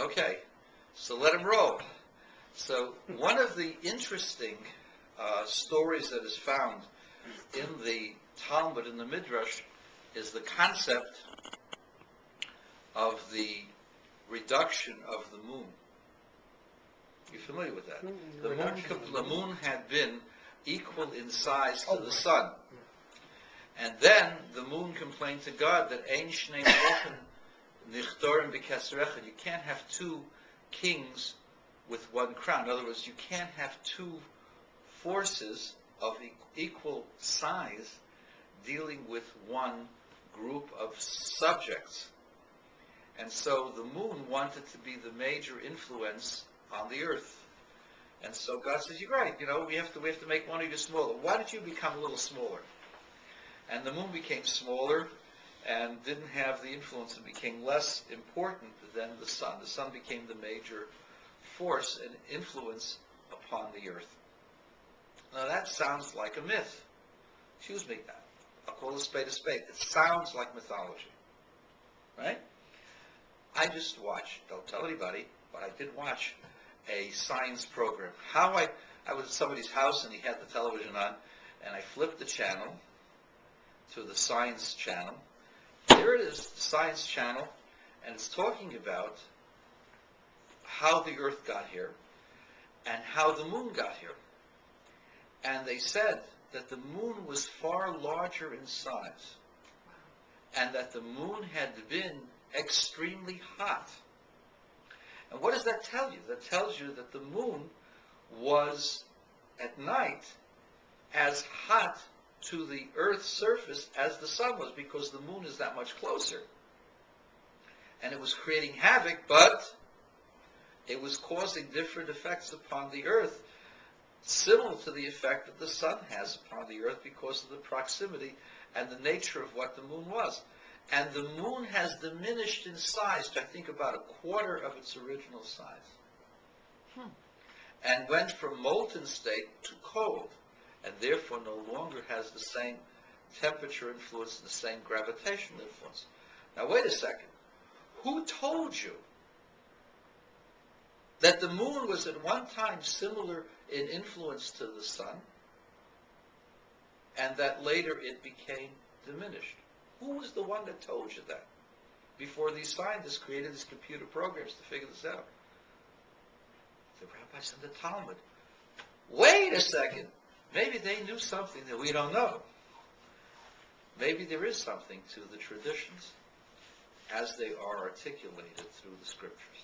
Okay, so let him roll. So one of the interesting stories that is found in the Talmud, in the Midrash, is the concept of the reduction of the moon. You're familiar with that? The moon had been equal in size to the sun. And then the moon complained to God that Ein Shnei Melachim Nichtorim B'Kesrecha. You can't have two kings with one crown. In other words, you can't have two forces of equal size dealing with one group of subjects. And so the moon wanted to be the major influence on the earth. And so God says, you're right, we have to make one of you smaller. Why don't you become a little smaller? And the moon became smaller and didn't have the influence and became less important than the sun. The sun became the major force and influence upon the earth. Now that sounds like a myth. Excuse me, I'll call a spade a spade. It sounds like mythology, right? I just watched, don't tell anybody, but I did watch a science program. I was at somebody's house and he had the television on, and I flipped the channel to the science channel. Here it is, the science channel, and it's talking about how the earth got here and how the moon got here. And they said that the moon was far larger in size and that the moon had been extremely hot. And what does that tell you? That tells you that the moon was at night as hot to the Earth's surface as the sun was, because the moon is that much closer. And it was creating havoc, but it was causing different effects upon the Earth, similar to the effect that the sun has upon the Earth because of the proximity and the nature of what the moon was. And the moon has diminished in size to, I think, about a quarter of its original size. And went from molten state to cold, and therefore no longer has the same temperature influence and the same gravitational influence. Now wait a second. Who told you that the moon was at one time similar in influence to the sun, and that later it became diminished? Who was the one that told you that before these scientists created these computer programs to figure this out? The rabbis in the Talmud. Wait a second. Maybe they knew something that we don't know. Maybe there is something to the traditions as they are articulated through the scriptures.